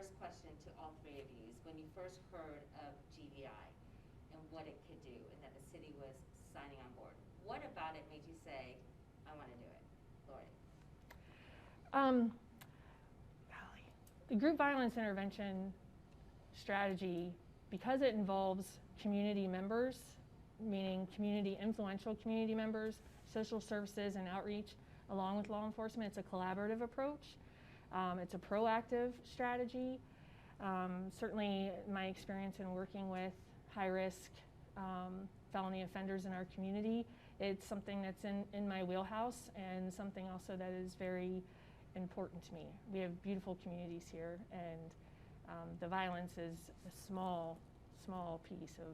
first question to all three of you is when you first heard of GVI and what it could do and that the city was signing on board, what about it made you say, I want to do it? Lori. The group violence intervention strategy, because it involves community members, meaning influential community members, social services and outreach, along with law enforcement, it's a collaborative approach. It's a proactive strategy. Certainly my experience in working with high-risk felony offenders in our community, it's something that's in my wheelhouse and something also that is very important to me. We have beautiful communities here, and the violence is a small piece of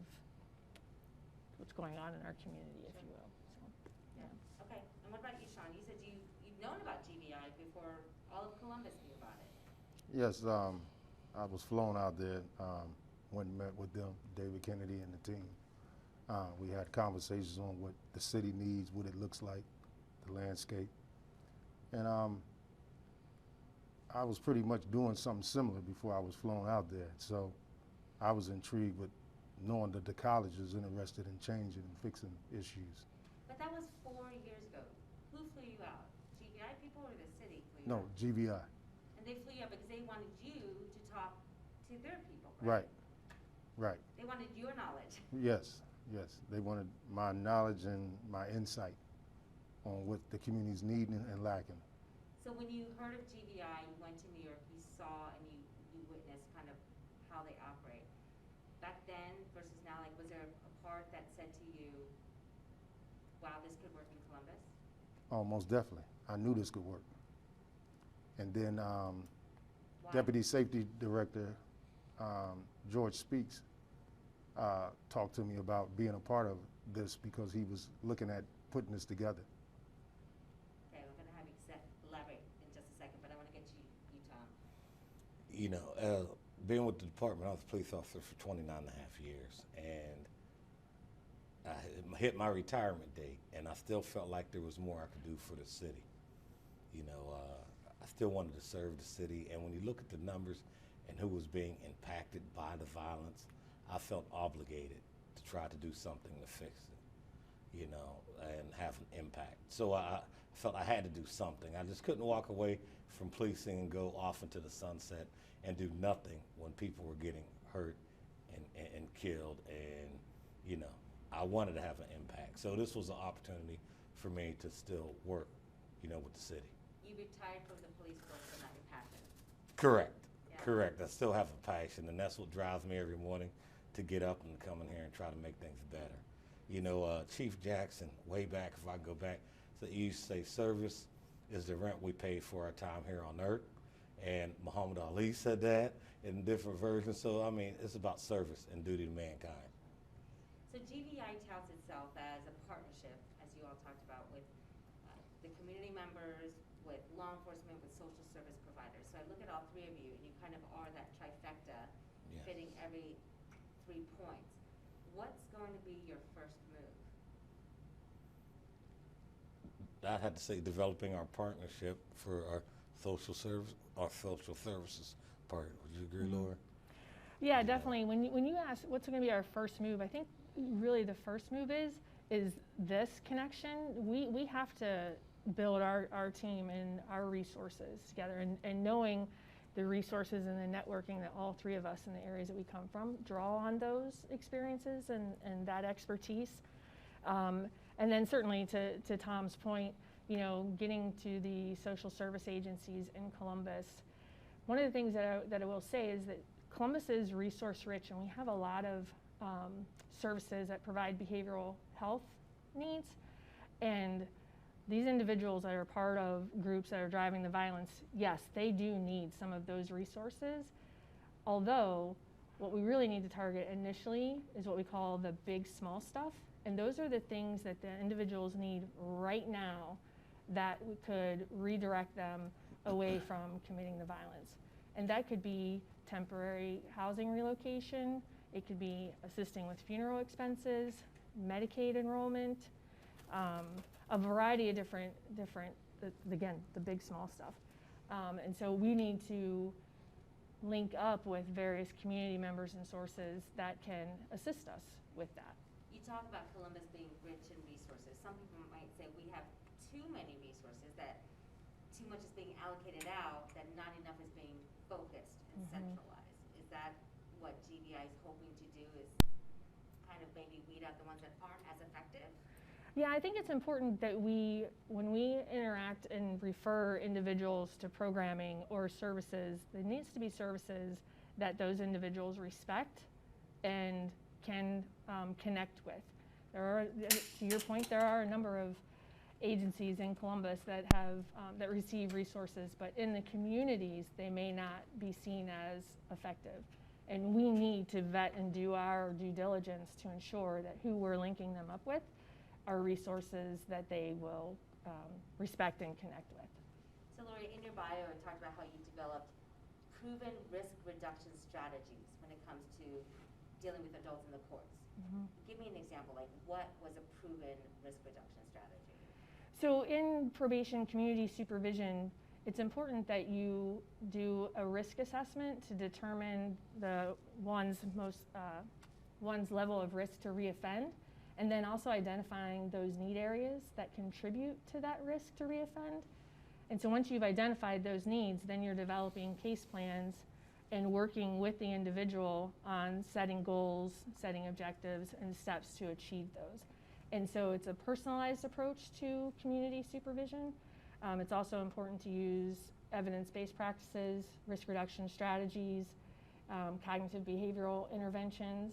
what's going on in our community, if you will. So, yeah. Okay, and what about you, Sean? You said you've known about GVI before all of Columbus knew about it. Yes, I was flown out there, went and met with them, David Kennedy and the team. We had conversations on what the city needs, what it looks like, the landscape. And I was pretty much doing something similar before I was flown out there. So I was intrigued with knowing that the college is interested in changing and fixing issues. But that was 4 years ago. Who flew you out? GVI people or the city flew you No, out? GVI. And they flew you out because they wanted you to talk to their people, right? Right. They wanted your knowledge. Yes. They wanted my knowledge and my insight on what the community's needing and lacking. So when you heard of GVI, you went to New York, you saw and you witnessed kind of how they operate. Back then versus now, like, was there a part that said to you, wow, this could work in Columbus? Oh, most definitely. I knew this could work. And then Why? Deputy Safety Director George Speaks talked to me about being a part of this because he was looking at putting this together. Okay, we're going to have you elaborate in just a second, but I want to get you, Tom. You know, being with the department, I was a police officer for 29 and a half years, and I hit my retirement date, and I still felt like there was more I could do for the city. You know, I still wanted to serve the city, and when you look at the numbers and who was being impacted by the violence, I felt obligated to try to do something to fix it, you know, and have an impact. So I felt I had to do something. I just couldn't walk away from policing and go off into the sunset and do nothing when people were getting hurt and killed, and, you know, I wanted to have an impact. So this was an opportunity for me to still work, you know, with the city. You retired from the police force, but not your passion. Correct. Yeah. Correct. I still have a passion, and that's what drives me every morning to get up and come in here and try to make things better. You know, Chief Jackson, way back, if I go back, so he used to say service is the rent we pay for our time here on earth. And Muhammad Ali said that in different versions. So, I mean, it's about service and duty to mankind. So GVI touts itself as a partnership, as you all talked about, with the community members, with law enforcement, with social service providers. So I look at all three of you, and you kind of are that trifecta, Yes. fitting every 3 points. What's going to be your first move? I had to say developing our partnership for our social services part. Would you agree, Laura? yeah, definitely. When you ask what's going to be our first move, I think really the first move is this connection. We have to build our team and our resources together, and knowing the resources and the networking that all three of us in the areas that we come from draw on those experiences and that expertise. And then certainly to Tom's point, you know, getting to the social service agencies in Columbus, one of the things that I will say is that Columbus is resource rich, and we have a lot of services that provide behavioral health needs. And these individuals that are part of groups that are driving the violence, yes, they do need some of those resources. Although, what we really need to target initially is what we call the big, small stuff. And those are the things that the individuals need right now that we could redirect them away from committing the violence. And that could be temporary housing relocation. It could be assisting with funeral expenses, Medicaid enrollment, a variety of different, again, the big, small stuff. And so we need to link up with various community members and sources that can assist us with that. You talk about Columbus being rich in resources. Some people might say we have too many resources, that too much is being allocated out, that not enough is being focused and centralized. Is that what GVI is hoping to do, is kind of maybe weed out the ones that aren't as effective? Yeah, I think it's important that when we interact and refer individuals to programming or services, there needs to be services that those individuals respect and can connect with. There are, to your point, there are a number of agencies in Columbus that have that receive resources, but in the communities they may not be seen as effective. And we need to vet and do our due diligence to ensure that who we're linking them up with are resources that they will respect and connect with. So Lori, in your bio, it talked about how you developed proven risk reduction strategies when it comes to dealing with adults in the courts. Give me an example, like what was a proven risk reduction strategy? So in probation community supervision, it's important that you do a risk assessment to determine one's level of risk to reoffend, and then also identifying those need areas that contribute to that risk to reoffend. And so once you've identified those needs, then you're developing case plans and working with the individual on setting goals, setting objectives, and steps to achieve those. And so it's a personalized approach to community supervision. It's also important to use evidence-based practices, risk reduction strategies, cognitive behavioral interventions.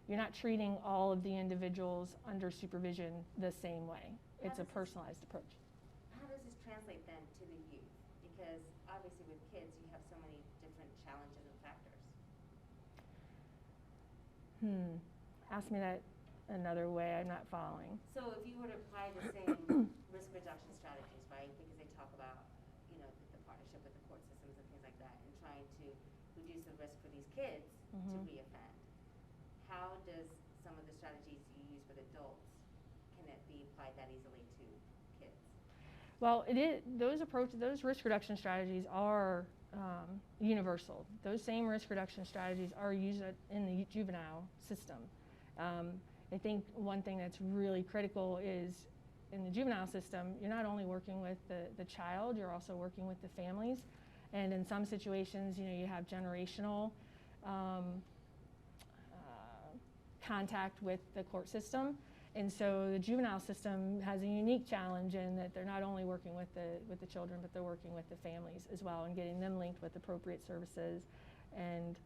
You're not treating all of the individuals under supervision the same way. It's a personalized approach. How does this translate then to the youth? Because obviously with kids you have so many different challenges and factors. Ask me that another way, I'm not following. So if you were to apply the same risk reduction strategies, right? Because they talk about, the partnership with the court systems and things like that, and trying to reduce the risk for these kids to reoffend. How does some of the strategies you use with adults, can it be applied that easily to kids? Well, those risk reduction strategies are universal. Those same risk reduction strategies are used in the juvenile system. I think one thing that's really critical is in the juvenile system, you're not only working with the child, you're also working with the families. And in some situations, you have generational contact with the court system. And so the juvenile system has a unique challenge in that they're not only working with the children, but they're working with the families as well and getting them linked with appropriate services and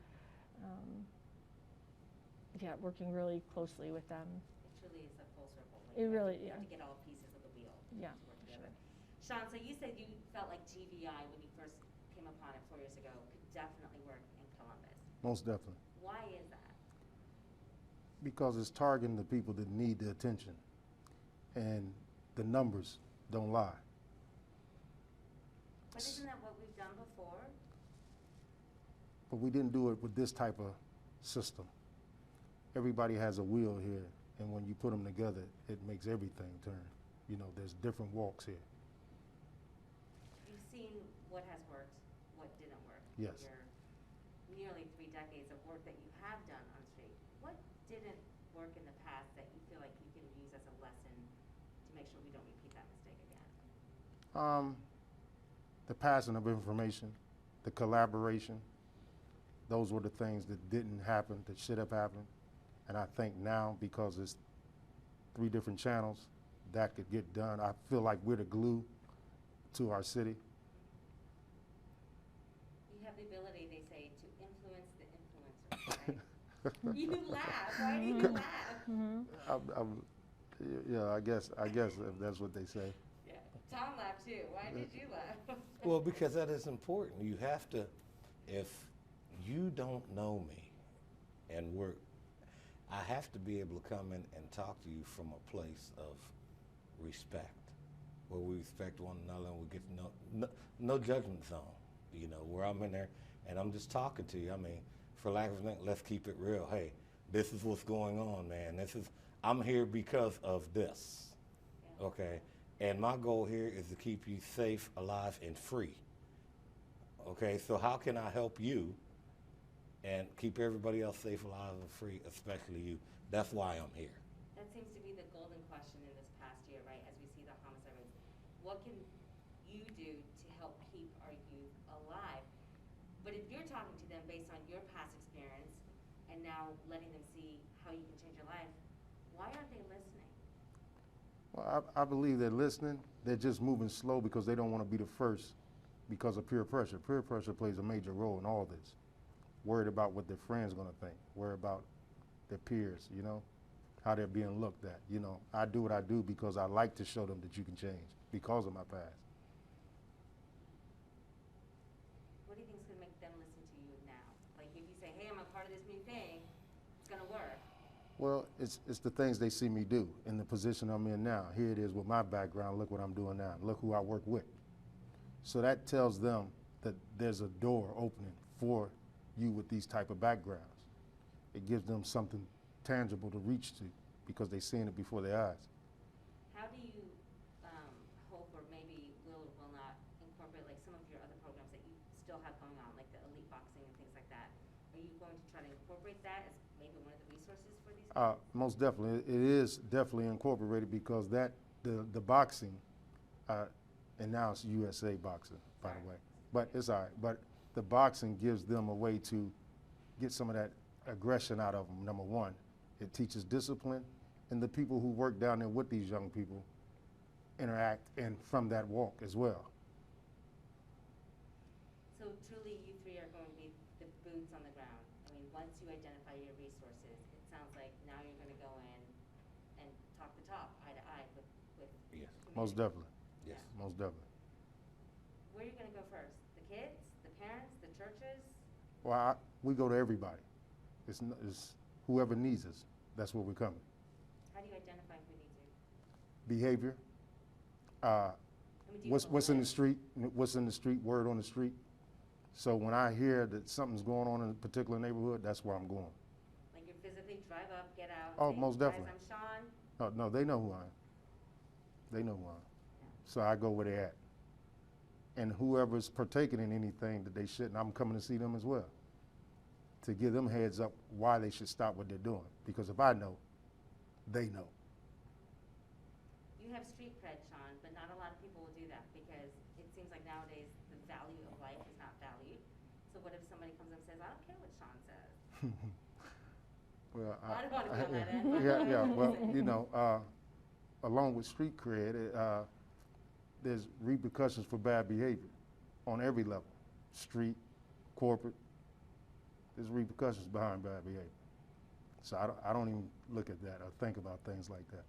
working really closely with them. It truly is a full circle. It really, You have to get all pieces of the wheel to work together. Sure. Sean, so you said you felt like GVI, when you first came upon it 4 years ago, could definitely work in Columbus. Most definitely. Why is that? Because it's targeting the people that need the attention, and the numbers don't lie. But isn't that what we've done before? But we didn't do it with this type of system. Everybody has a wheel here, and when you put them together, it makes everything turn. There's different walks here. You've seen what has worked, what didn't work. Yes. Your nearly 3 decades of work that you have done on street. What didn't work in the past that you feel like you can use as a lesson to make sure we don't repeat that mistake again? The passing of information, the collaboration, those were the things that didn't happen, that should have happened. And I think now, because it's 3 different channels, that could get done. I feel like we're the glue to our city. You have the ability, they say, to influence the influencers, right? You laugh. Why do you laugh? I guess if that's what they say. Yeah. Tom laughed too. Why did you laugh? Well, because that is important. You have to, if you don't know me and I have to be able to come in and talk to you from a place of respect, where we respect one another and we get to no judgment zone, where I'm in there and I'm just talking to you. I mean, for lack of anything, let's keep it real. Hey, this is what's going on, man. I'm here because of this, okay? And my goal here is to keep you safe, alive, and free, Okay, so how can I help you and keep everybody else safe, alive, and free, especially you? That's why I'm here. That seems to be the golden question in this past year, right, as we see the homicide rates. What can you do to help keep our youth alive? But if you're talking to them based on your past experience and now letting them see how you can change your life, why aren't they listening? Well, I believe they're listening. They're just moving slow because they don't want to be the first because of peer pressure. Peer pressure plays a major role in all this. Worried about what their friends are going to think. Worried about their peers, you know, how they're being looked at. You know, I do what I do because I like to show them that you can change because of my past. What do you think is going to make them listen to you now? Like if you say, hey, I'm a part of this new thing, it's going to work. Well, it's the things they see me do in the position I'm in now. Here it is with my background. Look what I'm doing now. Look who I work with. So that tells them that there's a door opening for you with these type of backgrounds. It gives them something tangible to reach to because they're seeing it before their eyes. How do you hope or maybe will or will not incorporate like some of your other programs that you still have going on, like the elite boxing and things like that? Are you going to try to incorporate that as maybe one of the resources for these kids? Most definitely. It is definitely incorporated because that the boxing, and now it's USA boxing, by the way. But it's all right. But the boxing gives them a way to get some of that aggression out of them, number one. It teaches discipline, and the people who work down there with these young people interact and from that walk as well. So truly you three are going to be the boots on the ground. I mean, once you identify your resources, it sounds like now you're going to go in and talk the talk, eye to eye with Yes. Most definitely. Yes. Most definitely. Where are you going to go first? The kids, the parents, the churches? Well, we go to everybody. It's whoever needs us. That's where we're coming. How do you identify who needs you? Behavior. I mean, do you have a What's in the list? street? What's in the street? Word on the street. So when I hear that something's going on in a particular neighborhood, that's where I'm going. Like you physically drive up, get out, Oh, say, most guys, definitely. I'm Sean. No, they know who I am. They know who I am. So I go where they're at. And whoever's partaking in anything that they shouldn't, I'm coming to see them as well. To give them heads up why they should stop what they're doing. Because if I know, they know. You have street cred, Sean, but not a lot of people will do that because it seems like nowadays the value of life is not valued. So what if somebody comes up and says, I don't care what Sean says? Well, I don't want to be on that end. yeah. Well, you know, along with street cred, there's repercussions for bad behavior on every level, street, corporate. There's repercussions behind bad behavior. So I don't even look at that or think about things like that.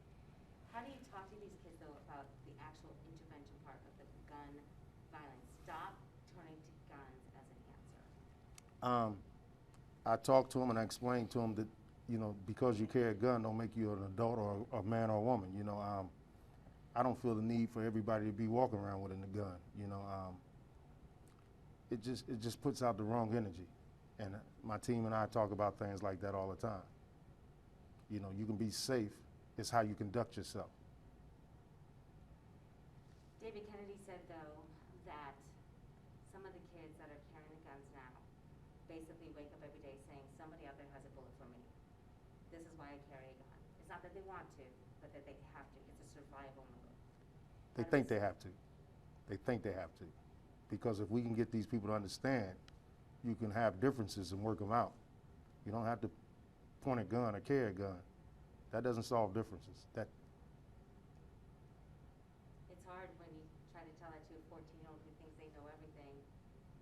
How do you talk to these kids though about the actual intervention part of the gun violence? Stop turning to guns as an answer. I talk to them and I explain to them that, you know, because you carry a gun don't make you an adult or a man or a woman. You know, I don't feel the need for everybody to be walking around with a gun. You know, it just puts out the wrong energy. And my team and I talk about things like that all the time. You know, you can be safe. It's how you conduct yourself. David Kennedy said though that some of the kids that are carrying the guns now basically wake up every day saying somebody out there has a bullet for me. This is why I carry a gun. It's not that they want to, but that they have to. It's a survival mode. They think they have to. They think they have to. Because if we can get these people to understand, you can have differences and work them out. You don't have to point a gun or carry a gun. That doesn't solve differences. It's hard when you try to tell that to a 14-year-old who thinks they know everything,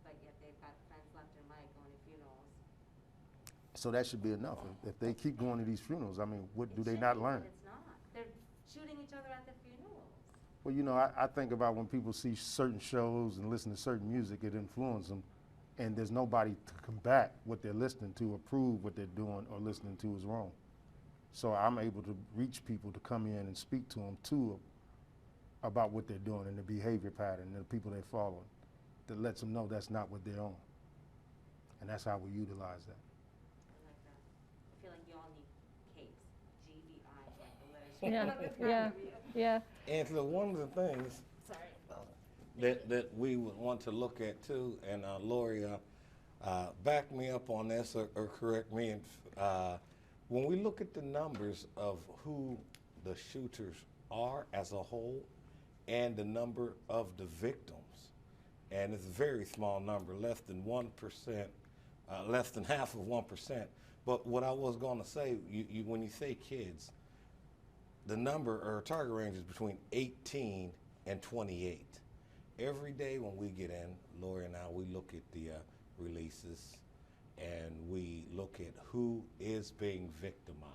but yet they've got friends left and right going to funerals. So that should be enough. If they keep going to these funerals, I mean, what do It they should not be, learn? but it's not. They're shooting each other at the funerals. Well, you know, I think about when people see certain shows and listen to certain music, it influences them, and there's nobody to combat what they're listening to or prove what they're doing or listening to is wrong. So I'm able to reach people to come in and speak to them too about what they're doing and the behavior pattern and the people they're following that lets them know that's not what they're on. And that's how we utilize that. I like that. I feel like y'all need capes. GVI, like the letters. Yeah, yeah. And so one of the things, Sorry. that we would want to look at too, and Lori, back me up on this or correct me. And when we look at the numbers of who the shooters are as a whole and the number of the victims, and it's a very small number, less than 1%, less than half of 1%. But what I was going to say, when you say kids, the number or target range is between 18 and 28. Every day when we get in, Lori and I, we look at the releases and we look at who is being victimized.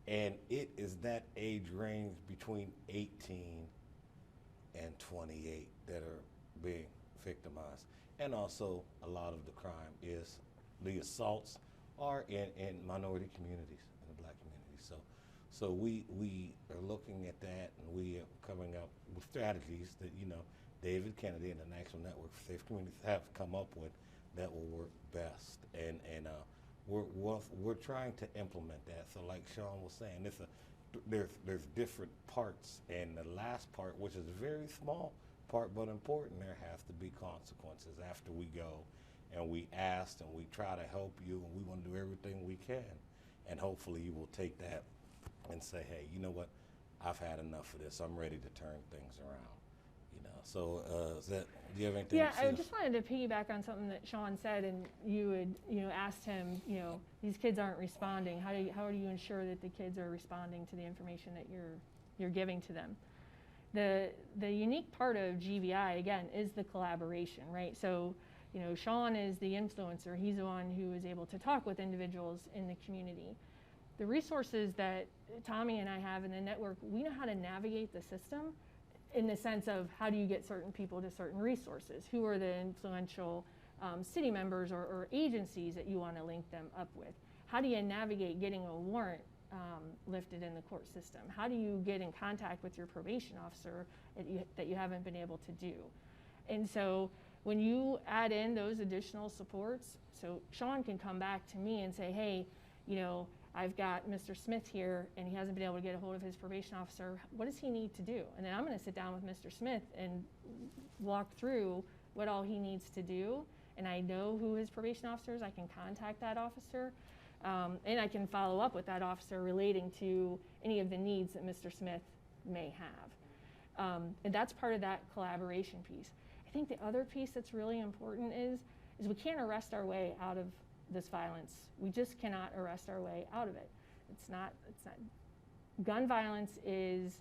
And it is that age range between 18 and 28 that are being victimized. And also a lot of the crime is, the assaults are in minority communities, in the black community. So we are looking at that, and we are coming up with strategies that, David Kennedy and the National Network for Safe Communities have come up with that will work best. And we're trying to implement that. So like Sean was saying, there's different parts, and the last part, which is a very small part but important, there has to be consequences after we go and we asked and we try to help you, and we want to do everything we can, and hopefully you will take that and say, hey, you know what, I've had enough of this, I'm ready to turn things around. So do you have anything Yeah, to say? I just wanted to piggyback on something that Sean said, and you had asked him, these kids aren't responding. How do you ensure that the kids are responding to the information that you're giving to them? The unique part of GVI, again, is the collaboration, right? So, Sean is the influencer. He's the one who is able to talk with individuals in the community. The resources that Tommy and I have in the network, we know how to navigate the system in the sense of how do you get certain people to certain resources? Who are the influential city members or agencies that you want to link them up with? How do you navigate getting a warrant lifted in the court system? How do you get in contact with your probation officer that you haven't been able to do? And so when you add in those additional supports, so Sean can come back to me and say, hey, I've got Mr. Smith here and he hasn't been able to get a hold of his probation officer. What does he need to do? And then I'm going to sit down with Mr. Smith and walk through what all he needs to do. And I know who his probation officer is. I can contact that officer. And I can follow up with that officer relating to any of the needs that Mr. Smith may have. And that's part of that collaboration piece. I think the other piece that's really important is we can't arrest our way out of this violence. We just cannot arrest our way out of it. It's not. Gun violence is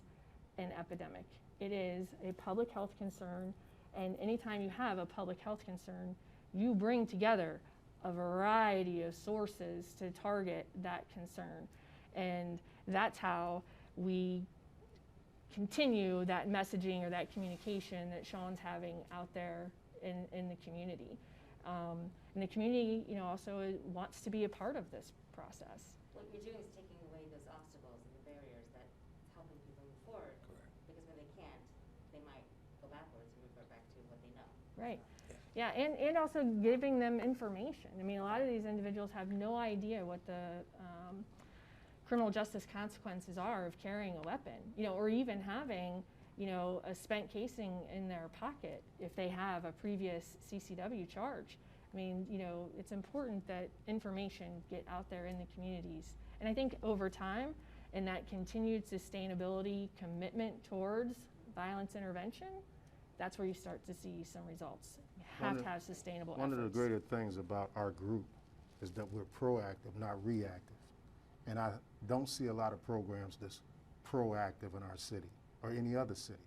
an epidemic. It is a public health concern, and anytime you have a public health concern, you bring together a variety of sources to target that concern. And that's how we continue that messaging or that communication that Sean's having out there in the community. And the community, also wants to be a part of this process. What you're doing is taking away those obstacles and the barriers that's helping people move forward. Correct. Because when they can't, they might go backwards and revert back to what they know. Right. Yeah, and also giving them information. I mean, a lot of these individuals have no idea what the criminal justice consequences are of carrying a weapon, or even having, a spent casing in their pocket if they have a previous CCW charge. I mean, it's important that information get out there in the communities. And I think over time, and that continued sustainability commitment towards violence intervention, that's where you start to see some results. You have to have sustainable efforts. One of the greater things about our group is that we're proactive, not reactive. And I don't see a lot of programs that's proactive in our city or any other city.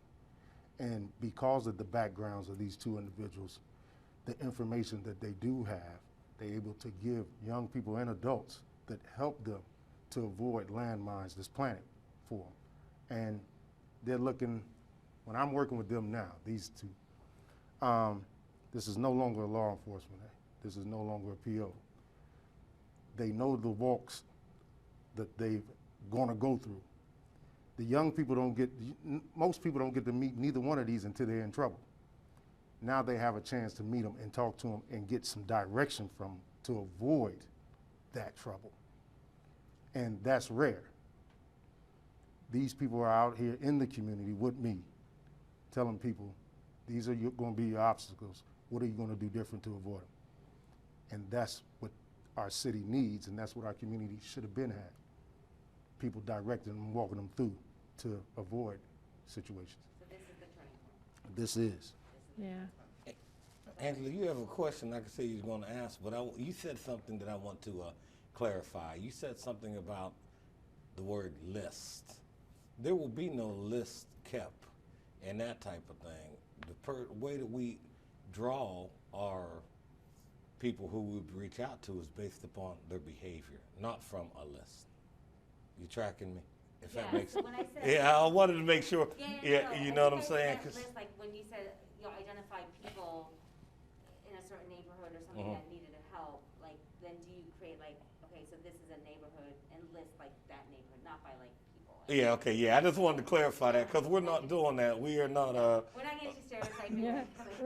And because of the backgrounds of these two individuals, the information that they do have, they're able to give young people and adults that help them to avoid landmines that's planted for them. And they're looking, when I'm working with them now, these two, this is no longer a law enforcement act. This is no longer a PO. They know the walks that they're gonna go through. The young people most people don't get to meet neither one of these until they're in trouble. Now they have a chance to meet them and talk to them and get some direction from them to avoid that trouble. And that's rare. These people are out here in the community with me, telling people, These are going to be your obstacles. What are you going to do different to avoid them? And that's what our city needs, and that's what our community should have been had. People directing them, walking them through to avoid situations. So this is the turning point. This is. Yeah. Angela, you have a question I could say you're going to ask, but you said something that I want to clarify. You said something about the word list. There will be no list kept and that type of thing. The way that we draw our people who we reach out to is based upon their behavior, not from a list. You tracking me? If that makes so when I said, yeah, I wanted to make sure. Yeah, You I know what think I'm saying? that list, like when you said you'll identify people in a certain neighborhood or something that needed help, like then do you create like, okay, so this is a neighborhood and list like that neighborhood, not by like people. Yeah, okay, yeah. I just wanted to clarify that because we're not doing that. We are not. We're not getting into stereotyping.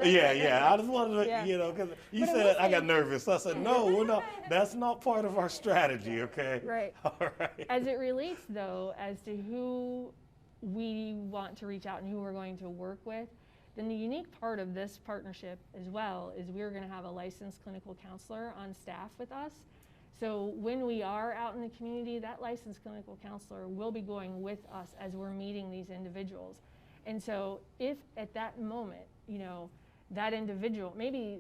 Yeah. Yeah. I just wanted to, Yeah. you know, because you But I said will I got say- nervous. I said, no, we're not. That's not part of our strategy. Okay. Right. All right. As it relates, though, as to who we want to reach out and who we're going to work with, then the unique part of this partnership as well is we're going to have a licensed clinical counselor on staff with us. So when we are out in the community, that licensed clinical counselor will be going with us as we're meeting these individuals. And so if at that moment, you know, that individual, maybe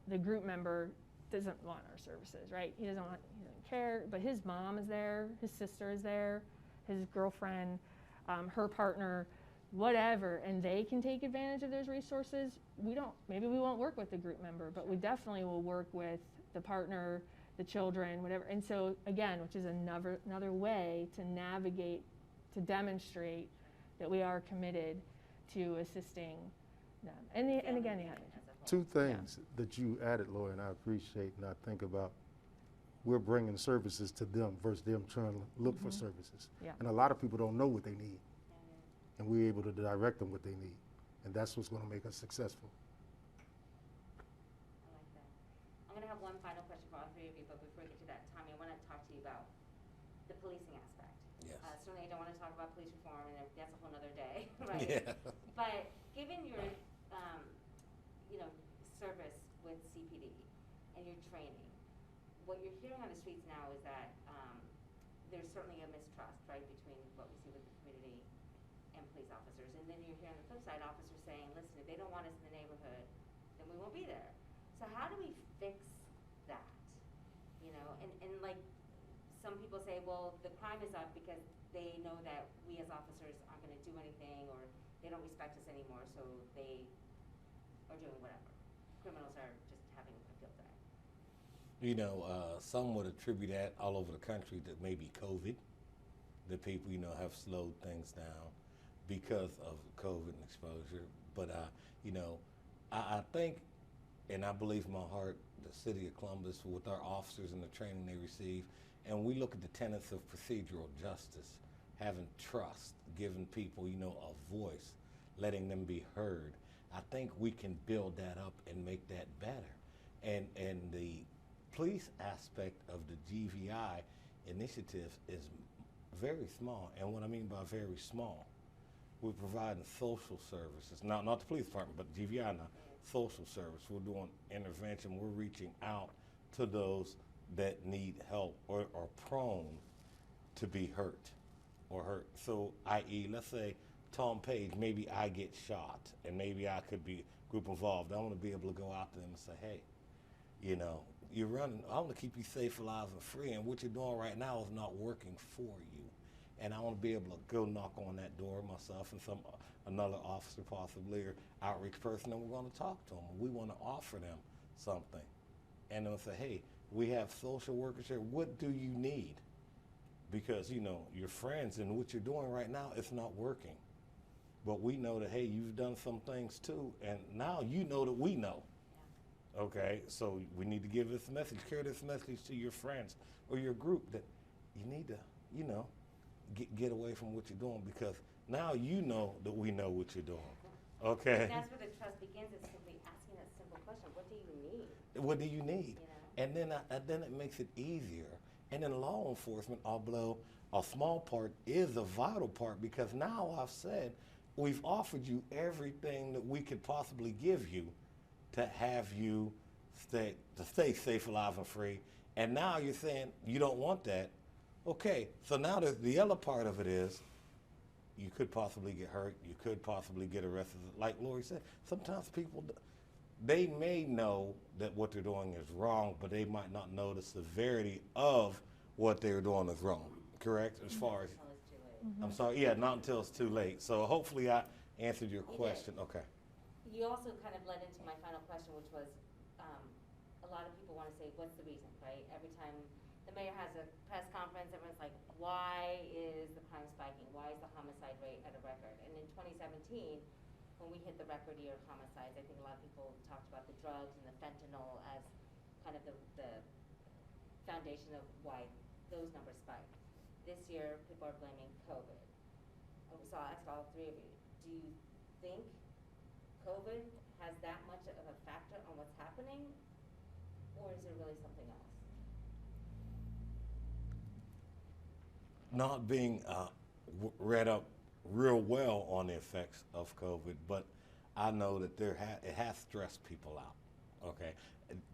the group member doesn't want our services, right? He doesn't care, but his mom is there, his sister is there, his girlfriend, her partner, whatever, and they can take advantage of those resources. Maybe we won't work with the group member, but we definitely will work with the partner, the children, whatever. And so again, which is another way to navigate, to demonstrate that we are committed to assisting them. And again, yeah. Two things that you added, Lori, and I appreciate, and I think about, we're bringing services to them versus them trying to look for services. Yeah. And a lot of people don't know what they need, and we're able to direct them what they need, and that's what's going to make us successful. I like that. I'm going to have one final question for all three of you, but before we get to that, Tommy, I want to talk to you about the policing aspect. Yes. Certainly I don't want to talk about police reform, and that's a whole nother day, right? Yeah. But given your, service with CPD and your training, what you're hearing on the streets now is that there's certainly a mistrust, right, between what we see with the community and police officers. And then you're hearing the flip side, officers saying, listen, if they don't want us in the neighborhood, then we won't be there. So how do we fix that? You know, and like some people say, well, the crime is up because they know that we as officers aren't going to do anything, or they don't respect us anymore, so they are doing whatever. Criminals are just having a field day. You know, some would attribute that all over the country to maybe COVID, that people, have slowed things down because of COVID and exposure. But, I think, and I believe in my heart, the city of Columbus, with our officers and the training they receive, and we look at the tenets of procedural justice, having trust, giving people, a voice, letting them be heard. I think we can build that up and make that better. And the police aspect of the GVI initiative is very small. And what I mean by very small, we're providing social services. Not the police department, but GVI now, social service. We're doing intervention. We're reaching out to those that need help or are prone to be hurt or hurt. So, i.e., let's say Tom Page, maybe I get shot and maybe I could be group involved. I want to be able to go out to them and say, hey, you're running, I want to keep you safe, alive, and free, and what you're doing right now is not working for you. And I want to be able to go knock on that door myself and another officer possibly, or outreach person, and we're going to talk to them. We want to offer them something. And they'll say, hey, we have social workers here. What do you need? Because, your friends and what you're doing right now, it's not working. But we know that, hey, you've done some things too, and now you know that we know. Yeah. Okay, so we need to give this message, carry this message to your friends or your group that you need to, get away from what you're doing, because now you know that we know what you're doing. Okay. And that's where the trust begins, is simply asking that simple question, what do you need? What do you need? And then it makes it easier. And in law enforcement, although a small part is a vital part, because now I've said we've offered you everything that we could possibly give you to have you stay safe, alive, and free. And now you're saying you don't want that. Okay, so now the other part of it is you could possibly get hurt. You could possibly get arrested. Like Lori said, sometimes people, they may know that what they're doing is wrong, but they might not know the severity of what they're doing is wrong. Correct? As far as, Until it's too late. I'm sorry, yeah, not until it's too late. So hopefully I answered your You question. did. Okay. You also kind of led into my final question, which was, a lot of people want to say, what's the reason, right? Every time the mayor has a press conference, everyone's like, why is the crime spiking? Why is the homicide rate at a record? And in 2017, when we hit the record year of homicides, I think a lot of people talked about the drugs and the fentanyl as kind of the foundation of why those numbers spiked. This year, people are blaming COVID. So I'll ask all three of you, do you think COVID has that much of a factor on what's happening, or is there really something else? Not being read up real well on the effects of COVID, but I know that it has stressed people out. Okay,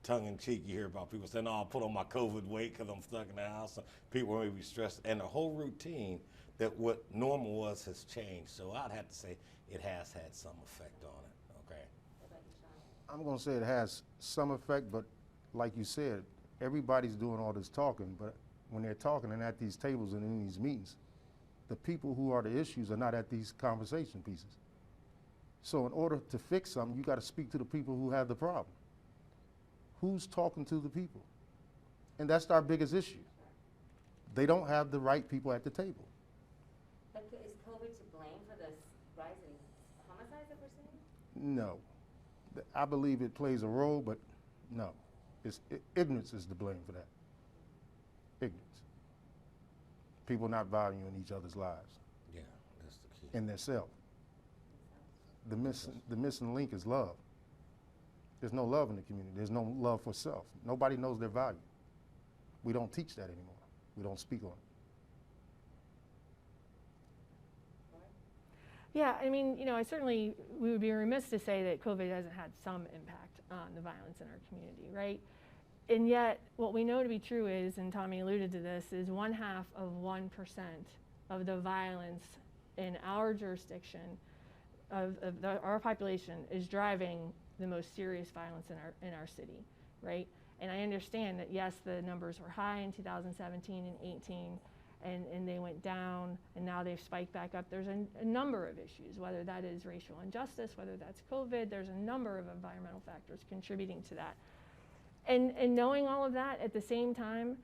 tongue in cheek, you hear about people saying, "Oh, I'll put on my COVID weight because I'm stuck in the house." People may be stressed, and the whole routine that what normal was has changed. So I'd have to say it has had some effect on it. Okay. What about you, Sean? I'm going to say it has some effect, but like you said, everybody's doing all this talking, but when they're talking and at these tables and in these meetings, the people who are the issues are not at these conversation pieces. So in order to fix something, you got to speak to the people who have the problem. Who's talking to the people? And that's our biggest issue. They don't have the right people at the table. But is COVID to blame for this rise in homicides that we're seeing? No. I believe it plays a role, but no. Ignorance is to blame for that. Ignorance. People not valuing each other's lives Yeah, that's the key. and their self. The missing link is love. There's no love in the community. There's no love for self. Nobody knows their value. We don't teach that anymore. We don't speak on it. Yeah, I mean, we would be remiss to say that COVID hasn't had some impact on the violence in our community, right? And yet, what we know to be true is, and Tommy alluded to this, is 1/2 of 1% of the violence in our jurisdiction our population is driving the most serious violence in our city, right? And I understand that, yes, the numbers were high in 2017 and 18, and they went down, and now they've spiked back up. There's a number of issues, whether that is racial injustice, whether that's COVID. There's a number of environmental factors contributing to that. And knowing all of that, at the same time,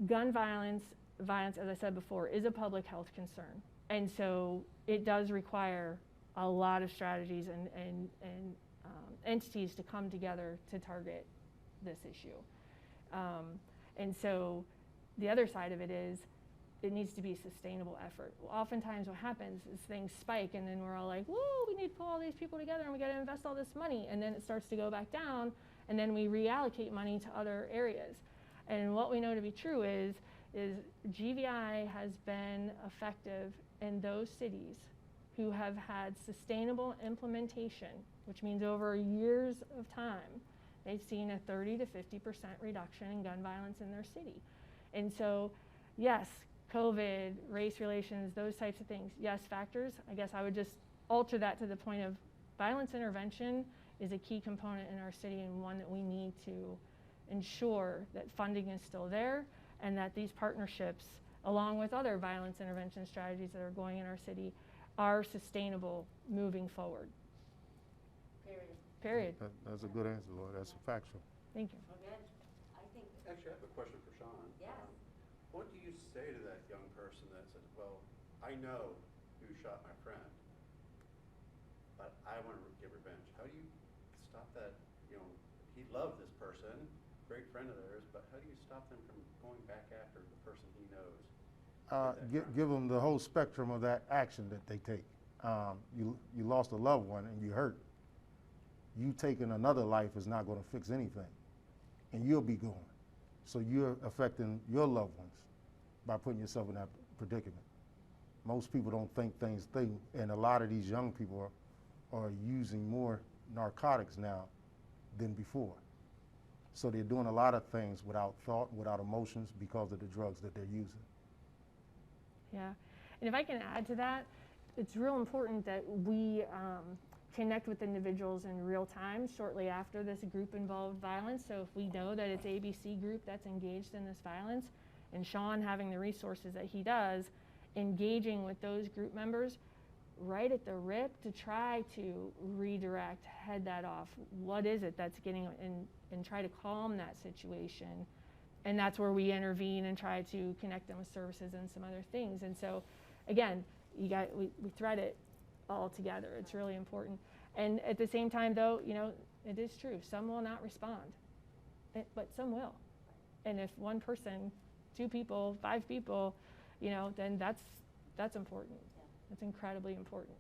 gun violence, as I said before, is a public health concern. And so it does require a lot of strategies and entities to come together to target this issue. And so the other side of it is it needs to be a sustainable effort. Oftentimes what happens is things spike, and then we're all like, whoa, we need to pull all these people together and we got to invest all this money. And then it starts to go back down, and then we reallocate money to other areas. And what we know to be true is GVI has been effective in those cities who have had sustainable implementation, which means over years of time, they've seen a 30 to 50% reduction in gun violence in their city. And so, yes, COVID, race relations, those types of things, yes, factors. I guess I would just alter that to the point of violence intervention is a key component in our city, and one that we need to ensure that funding is still there, and that these partnerships, along with other violence intervention strategies that are going in our city, are sustainable moving forward. Period. That's a good answer, Lord. That's factual. Thank you. We're good. I think, Actually, I have a question for Sean. Yes. What do you say to that young person that says, well, I know who shot my friend, but I want to get revenge? How do you stop that? He loved this person, great friend of theirs, but how do you stop them from going back after the person he knows? Give them the whole spectrum of that action that they take. You lost a loved one and you hurt. You taking another life is not going to fix anything, and you'll be gone. So you're affecting your loved ones by putting yourself in that predicament. Most people don't think things through, and a lot of these young people are using more narcotics now than before. So they're doing a lot of things without thought, without emotions, because of the drugs that they're using. Yeah, and if I can add to that, it's real important that we connect with individuals in real time shortly after this group-involved violence. So if we know that it's ABC group that's engaged in this violence, and Sean having the resources that he does, engaging with those group members right at the rip to try to redirect, head that off. What is it that's getting, and try to calm that situation. And that's where we intervene and try to connect them with services and some other things. And so, again, we thread it all together. It's really important. And at the same time, though, you know, it is true. Some will not respond, but some will. And if one person, 2 people, 5 people, you know, then that's important. Yeah. That's incredibly important.